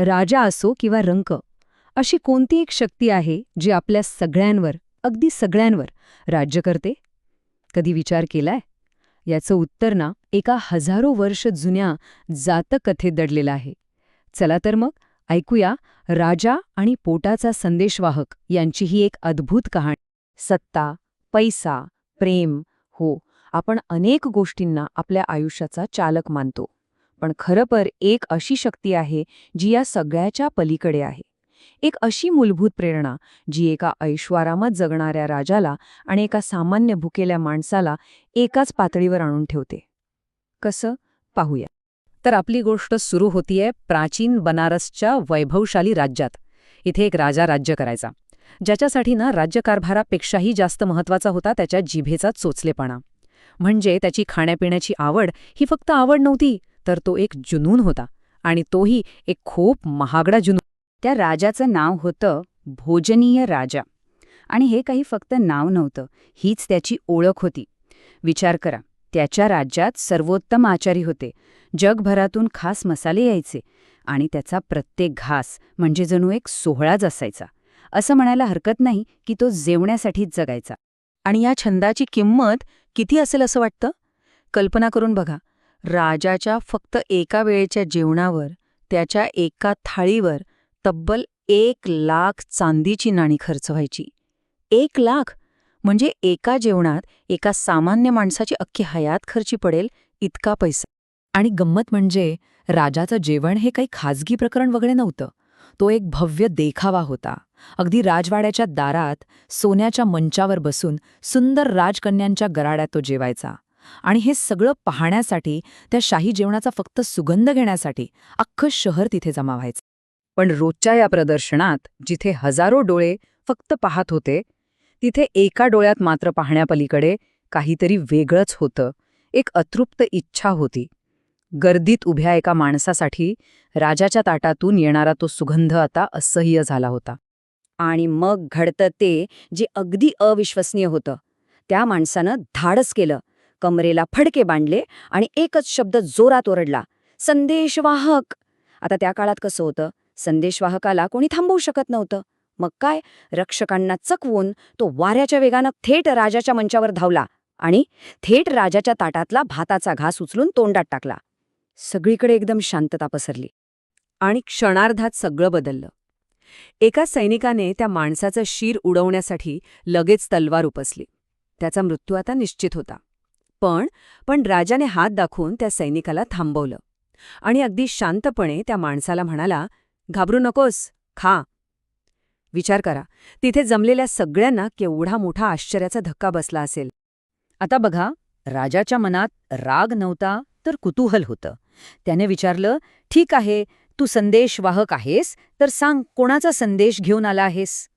राजा असो किंवा रंक, अशी कोणती एक शक्ती आहे जी आपल्या सगळ्यांवर, अगदी सगळ्यांवर राज्य करते? कधी विचार केलाय? याचं उत्तर ना एका हजारो वर्ष जुन्या जातककथेत दडलेलं आहे. चला तर मग ऐकूया राजा आणि पोटाचा संदेशवाहक यांची ही एक अद्भुत कहाणी. सत्ता, पैसा, प्रेम, हो, आपण अनेक गोष्टींना आपल्या आयुष्याचा चालक मानतो. पण खरंतर एक अशी शक्ती आहे जी या सगळ्याच्या पलीकडे आहे. एक अशी मूलभूत प्रेरणा जी एका ऐशोआरामात जगणाऱ्या राजाला आणि एका सामान्य भुकेल्या माणसाला एकाच पातळीवर आणून ठेवते. कसं? पाहूया. तर आपली गोष्ट सुरू होतीये प्राचीन बनारसच्या वैभवशाली राज्यात. इथे एक राजा राज्य करायचा, ज्याच्यासाठी ना राज्यकारभारापेक्षाही जास्त महत्वाचा होता त्याच्या जिभेचा चोचलेपणा. म्हणजे त्याची खाण्यापिण्याची आवड ही फक्त आवड नव्हती, तर तो एक जुनून होता, आणि तोही एक खूप महागडा जुनून. त्या राजाचं नाव होतं भोजनीय राजा. आणि हे काही फक्त नाव नव्हतं, हीच त्याची ओळख होती. विचार करा, त्याच्या राज्यात सर्वोत्तम आचारी होते, जगभरातून खास मसाले यायचे, आणि त्याचा प्रत्येक घास म्हणजे जणू एक सोहळाच असायचा. असं म्हणायला हरकत नाही की तो जेवण्यासाठीच जगायचा. आणि या छंदाची किंमत किती असेल असं वाटतं? कल्पना करून बघा, राजाच्या फक्त एका वेळेच्या जेवणावर, त्याच्या एका थाळीवर तब्बल 1,00,000 चांदीची नाणी खर्च व्हायची. 1,00,000 म्हणजे एका जेवणात एका सामान्य माणसाची अख्खी हयात खर्ची पडेल इतका पैसा. आणि गंमत म्हणजे राजाचं जेवण हे काही खाजगी प्रकरण वगैरे नव्हतं. तो एक भव्य देखावा होता. अगदी राजवाड्याच्या दारात सोन्याच्या मंचावर बसून सुंदर राजकन्यांच्या गराड्यात तो जेवायचा. आणि हे सगळं पाहण्यासाठी, त्या शाही जेवणाचा फक्त सुगंध घेण्यासाठी अख्खं शहर तिथे जमा व्हायचं. पण रोजच्या या प्रदर्शनात जिथे हजारो डोळे फक्त पाहत होते, तिथे एका डोळ्यात मात्र पाहण्यापलीकडे काहीतरी वेगळंच होतं. एक अतृप्त इच्छा होती. गर्दीत उभ्या एका माणसासाठी राजाच्या ताटातून येणारा तो सुगंध आता असह्य झाला होता. आणि मग घडतं ते जे अगदी अविश्वसनीय होतं. त्या माणसानं धाडस केलं, कमरेला फडके बांधले आणि एकच शब्द जोरात ओरडला, संदेशवाहक. आता त्या काळात कसं होतं, संदेशवाहकाला कोणी थांबवू शकत नव्हतं. मग काय, रक्षकांना चकवून तो वाऱ्याच्या वेगानं थेट राजाच्या मंचावर धावला आणि थेट राजाच्या ताटातला भाताचा घास उचलून तोंडात टाकला. सगळीकडे एकदम शांतता पसरली. आणि क्षणार्धात सगळं बदललं. एका सैनिकाने त्या माणसाचं शिर उडवण्यासाठी लगेच तलवार उपसली. त्याचा मृत्यू आता निश्चित होता. पण राजाने हात दाखवून त्या सैनिकाला थांबवलं आणि अगदी शांतपणे त्या माणसाला म्हणाला, घाबरू नकोस, खा. विचार करा, तिथे जमलेल्या सगळ्यांना केवढा मोठा आश्चर्याचा धक्का बसला असेल. आता बघा, राजाच्या मनात राग नव्हता तर कुतूहल होतं. त्याने विचारलं, ठीक आहे, तू संदेशवाहक आहेस, तर सांग कोणाचा संदेश घेऊन आला आहेस?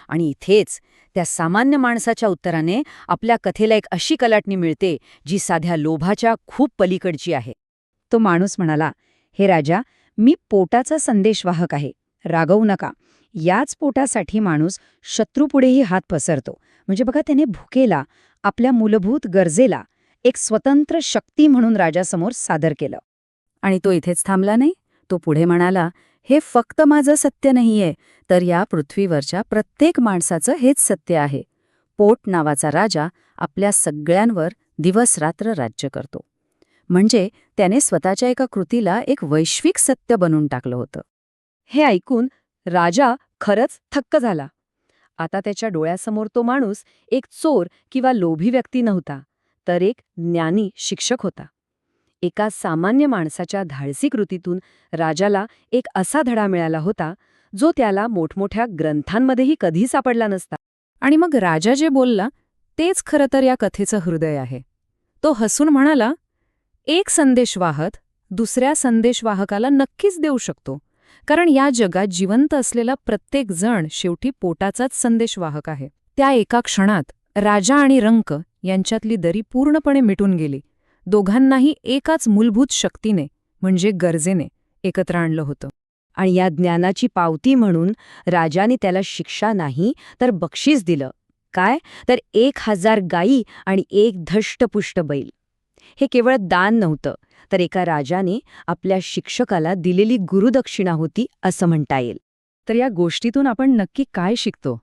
आणि इथेच त्या सामान्य माणसाच्या उत्तराने आपल्या कथेला एक अशी कलाटणी मिळते जी साध्या लोभाच्या खूप पलीकडची आहे. तो माणूस म्हणाला, हे राजा, मी पोटाचा संदेशवाहक आहे, रागवू नका. याच पोटासाठी माणूस शत्रूपुढेही हात पसरतो. म्हणजे बघा, त्याने भुकेला, आपल्या मूलभूत गरजेला एक स्वतंत्र शक्ती म्हणून राजासमोर सादर केलं. आणि तो इथेच थांबला नाही. तो पुढे म्हणाला, हे फक्त माझं सत्य नाहीये, तर या पृथ्वीवरच्या प्रत्येक माणसाचं हेच सत्य आहे. पोट नावाचा राजा आपल्या सगळ्यांवर दिवसरात्र राज्य करतो. म्हणजे त्याने स्वतःच्या एका कृतीला एक वैश्विक सत्य बनवून टाकलं होतं. हे ऐकून राजा खरंच थक्क झाला. आता त्याच्या डोळ्यासमोर तो माणूस एक चोर किंवा लोभी व्यक्ती नव्हता, तर एक ज्ञानी शिक्षक होता. एका सामान्य माणसाच्या धाडसी कृतीतून राजाला एक असा धडा मिळाला होता जो त्याला मोठमोठ्या ग्रंथांमध्येही कधी सापडला नसता. आणि मग राजा जे बोलला तेच खरं तर या कथेचं हृदय आहे. तो हसून म्हणाला, एक संदेशवाहक दुसऱ्या संदेशवाहकाला नक्कीच देऊ शकतो, कारण या जगात जिवंत असलेला प्रत्येक जण शेवटी पोटाचाच संदेशवाहक आहे. त्या एका क्षणात राजा आणि रंक यांच्यातली दरी पूर्णपणे मिटून गेली. दोघांनाही एकाच मूलभूत शक्तीने म्हणजे गरजेने एकत्र आणलं होतं. आणि या ज्ञानाची पावती म्हणून राजाने त्याला शिक्षा नाही तर बक्षीस दिलं. काय तर 1,000 गायी आणि 1 धष्टपुष्ट बैल. हे केवळ दान नव्हतं, तर एका राजाने आपल्या शिक्षकाला दिलेली गुरुदक्षिणा होती असं म्हणता येईल. तर या गोष्टीतून आपण नक्की काय शिकतो?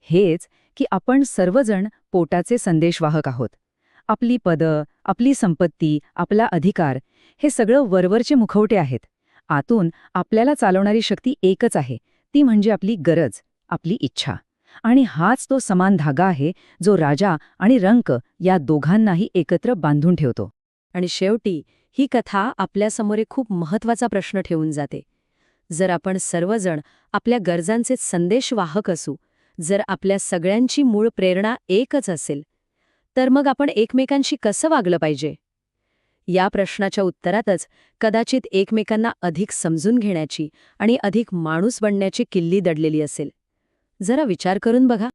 हेच की आपण सर्वजण पोटाचे संदेशवाहक आहोत. आपली पदं, आपली संपत्ती, आपला अधिकार हे सगळं वरवरचे मुखवटे आहेत. आतून आपल्याला चालवणारी शक्ती एकच आहे, ती म्हणजे आपली गरज, आपली इच्छा. आणि हाच तो समान धागा आहे जो राजा आणि रंक या दोघांनाही एकत्र बांधून ठेवतो. आणि शेवटी ही कथा आपल्यासमोर एक खूप महत्वाचा प्रश्न ठेवून जाते. जर आपण सर्वजण आपल्या गरजांचे संदेशवाहक असू, जर आपल्या सगळ्यांची मूळ प्रेरणा एकच असेल, तर मग आपण एकमेकांशी कसं वागलं पाहिजे? या प्रश्नाच्या उत्तरातच कदाचित एकमेकांना अधिक समजून घेण्याची आणि अधिक माणूस बनण्याची किल्ली दडलेली असेल. जरा विचार करून बघा.